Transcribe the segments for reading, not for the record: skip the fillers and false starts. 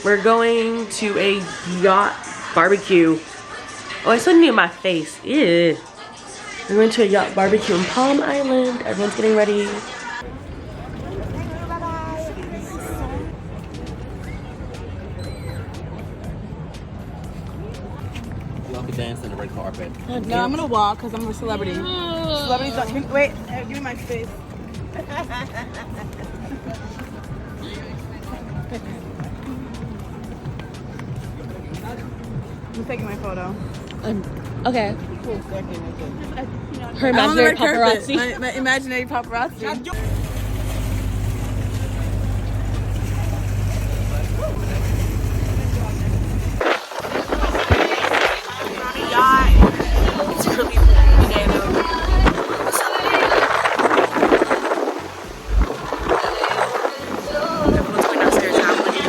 We're going to a yacht barbecue. Oh, I still need my face. Ew. We're going to a yacht barbecue in Palm Island. Everyone's getting ready. Y'all can dance on the red carpet. No, I'm gonna walk because I'm a celebrity. Celebrities don't. Wait, give me my face. I'm taking my photo. Okay. Her imaginary paparazzi. My imaginary paparazzi. It's really today though. Everyone's going downstairs now. Look at this.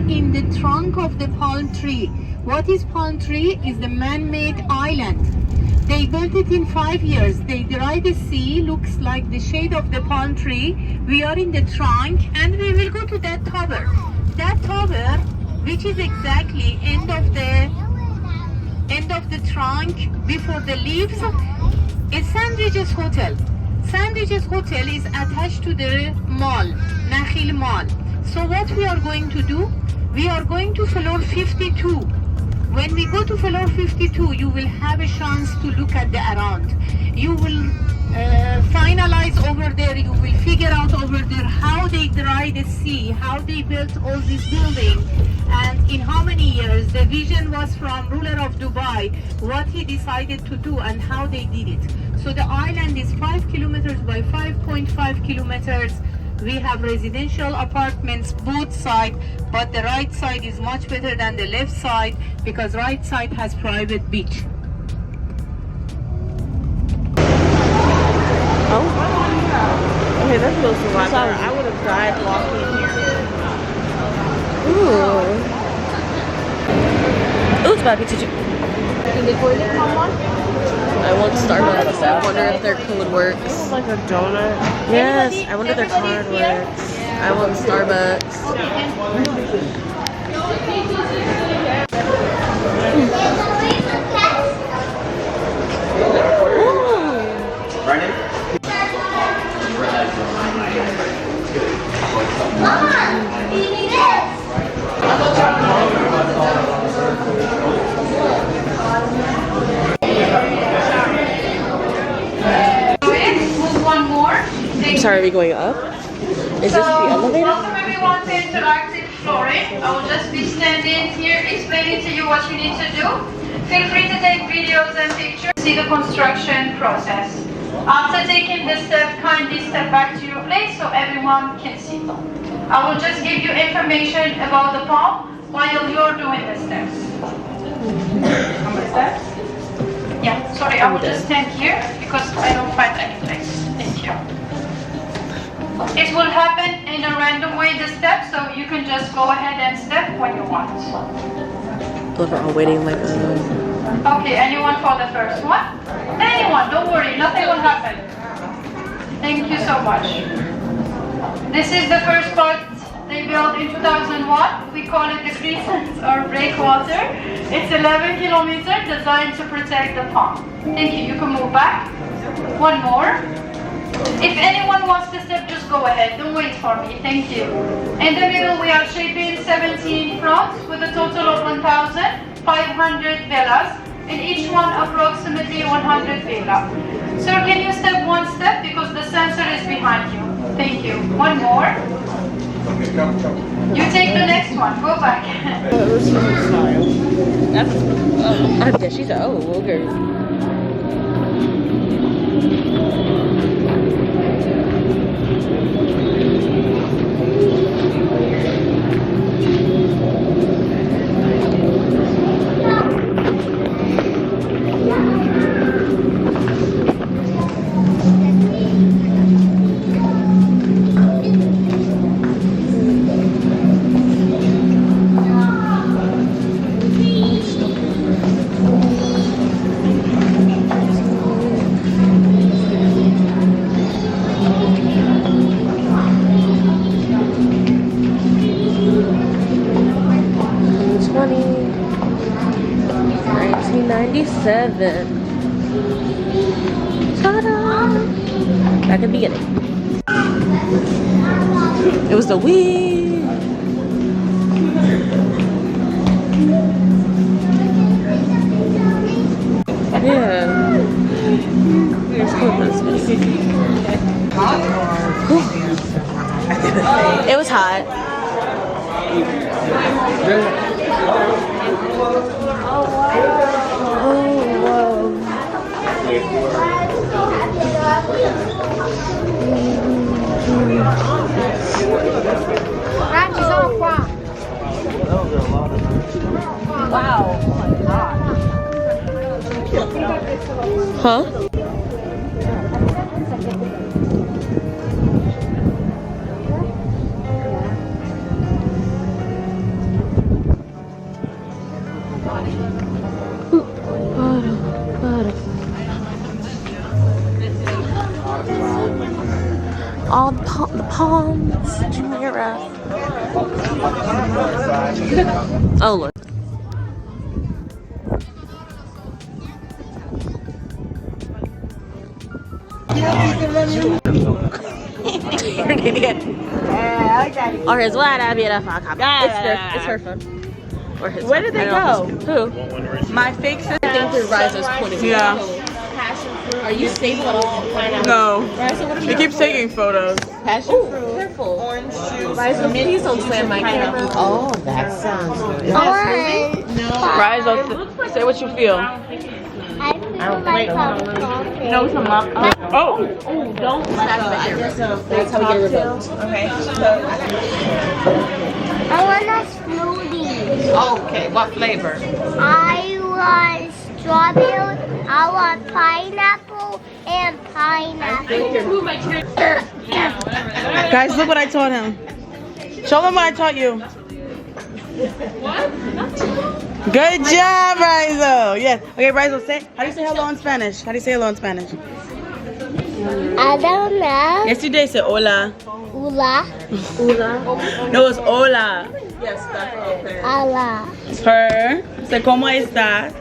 In the trunk of the palm tree. What is palm tree? Is the man-made island. They built it in 5 years. They dry the sea, looks like the shade of the palm tree. We are in the trunk and we will go to that tower. That tower, which is exactly end of the trunk before the leaves, is Sandwiches Hotel. Sandwiches Hotel is attached to the mall, Nakhil Mall. So what we are going to do? We are going to floor 52. When we go to floor 52, you will have a chance to look at the around. You will finalize over there. You will figure out over there how they dry the sea, how they built all this building, and in how many years. The vision was from ruler of Dubai, what he decided to do and how they did it. So the island is 5 kilometers by 5.5 kilometers. We have residential apartments both sides, but the right side is much better than the left side because right side has private beach. Oh. Okay, that feels a lot better. I would have died walking here. Ooh. It looks bad, teacher. I want Starbucks. I wonder if their code works. Like a donut. Yes, I wonder if their card works. I want Starbucks. I'm sorry, are we going up? Is this the elevator? Welcome everyone to interactive flooring. I will just be standing here explaining to you what you need to do. Feel free to take videos and pictures. See the construction process. After taking this step, kindly step back to your place so everyone can see. I will just give you information about the palm while you're doing the steps. Yeah, sorry, I will just stand here because I don't find any place. Thank you. It will happen in a random way, the steps, so you can just go ahead and step when you want. Look, we're all waiting like Okay, anyone for the first one? Anyone, don't worry, nothing will happen. Thank you so much. This is the first part They built in 2001. We call it the crescent or breakwater. It's 11 kilometers designed to protect the palm. Thank you. You can move back. One more. If anyone wants to step, just go ahead. Don't wait for me. Thank you. In the middle, we are shaping 17 fronts with a total of 1,500 villas, and each one approximately 100 villa. Sir, can you step one step because the sensor is behind you? Thank you. One more. You take the next one. Go back. Yeah, she's a okay. Ta-da! Back at the beginning. It was the wind. Yeah. It was hot. Wow. Huh? All the palms, Jumeirah. Oh look. You're an idiot. Or his what? I'd be enough. It's her phone. Or his. Where did they go? Who? My fake sister. I think through Rizo's point of view. Yeah. Are you stable at all? No. He keeps taking photos. Passion fruit. Careful. Orange juice. Rizo, please don't slam my camera. Oh, that sounds good. Rizo, say what you feel. I feel like coffee. No, some up. Oh. Don't smash my camera. That's how we get results. Okay. I want a smoothie. Okay. What flavor? I want strawberry. I want pineapple and pineapple. Guys, look what I taught him. Show them what I taught you. What? Good job, Rizo. Yes. Okay, Rizo, say. How do you say hello in Spanish? How do you say hello in Spanish? I don't know. Yes, you did. Say hola. Hola. No, it's hola. Yes, that's okay. Hola. Her. Say como estás.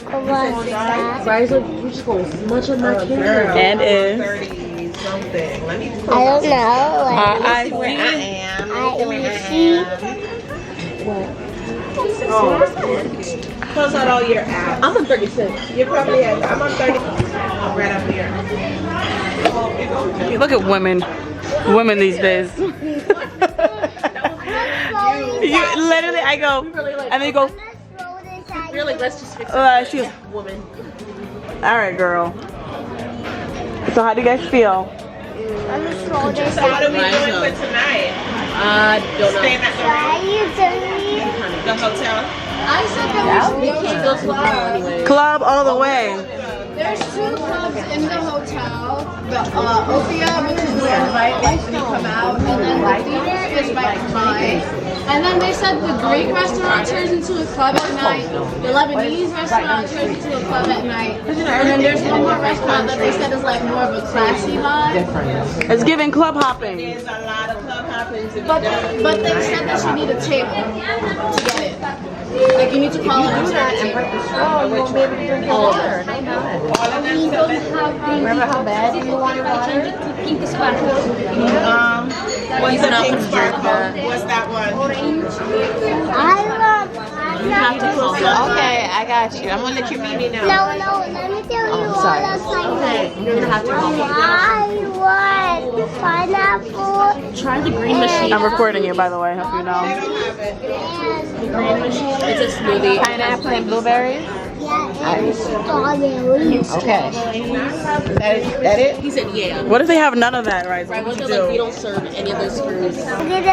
What was that? Rizo, you're just going to much of my camera. And is. I don't know. I see. Close out all your apps. I'm on 36. You're probably at, I'm on 30. Right up here. Look at women. Women these days. You literally, I go, and then you go. Really, let's just fix She goes, woman. all right, girl. So how do you guys feel? So what are we doing for tonight? Don't know. Staying at the hotel? I said that We can't go to the club anyway. Club all the way. There's two clubs in the hotel. The Ophia, which is where the right when you come out, and then the theater is right behind. And then they said the Greek restaurant turns into a club at night. The Lebanese restaurant turns into a club at night. And then there's one more restaurant that they said is like more of a classy vibe. It's giving club hopping. There's a lot of club hopping But they said that you need a table to get it. Like you need to call it. Oh, you won't be able to drink your water. No, no. Remember how bad you want your water? What's the pink sparkle? What's that one? I love Okay, I got you. I'm gonna let you meet me now. No, let me tell you what else I want. You're gonna have to help me. I want pineapple. Try the green machine. I'm recording you, by the way. I hope you know. It's a smoothie. Pineapple and blueberries. Yeah, and strawberries. Okay. That it? He said yeah. What if they have none of that, right? Right, What what would if you like we do? don't serve any of those foods? Did a smoothie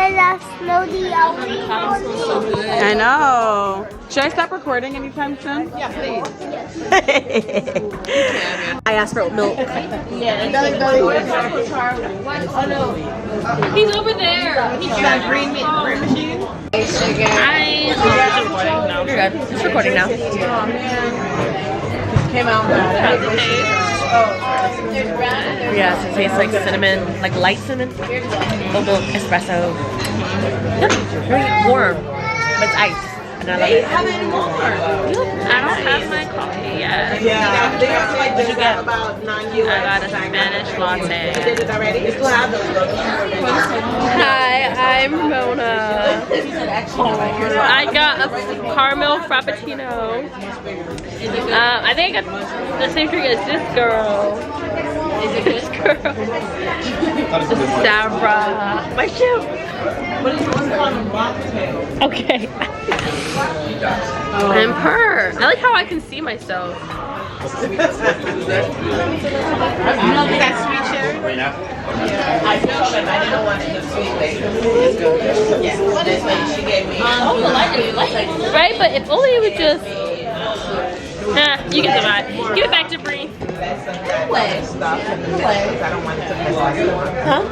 So good. I know. Should I stop recording anytime soon? Yeah, please. I asked for milk. He's over there. He's That green machine? It's recording now. Came out bad. Yes, it tastes like cinnamon, like light cinnamon. Oat milk, espresso. Very warm, but it's ice. And I love it. Have it more. I don't have my coffee yet. Yeah, they have like What'd you get? about 9 I US. got a Spanish latte. Did it already? You still have those books. Hi, I'm Mona. I got a caramel frappuccino. I think I got the same drink as this girl. This girl. Sabra. My shoe. Okay. I'm her. I like how I can see myself. You know that sweet cherry? Yeah. I know, but I didn't want it the sweet way. Yeah. This way she gave me. Right, but if only it would just. Nah, you get the vibe. Give it back to Bree. I don't want it to mess up. Huh?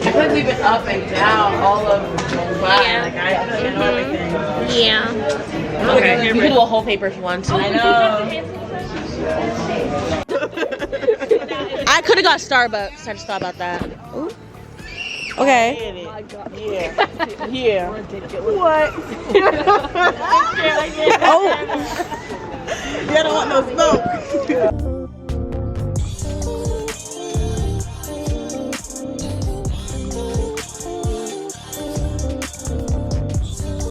I could leave it up and down all of Yeah. Like I know everything. Yeah. Okay, you can do a whole paper if you want to. I know. I could have got Starbucks. I just thought about that. Ooh. Okay. Yeah. Yeah. What? Oh. You don't want no smoke.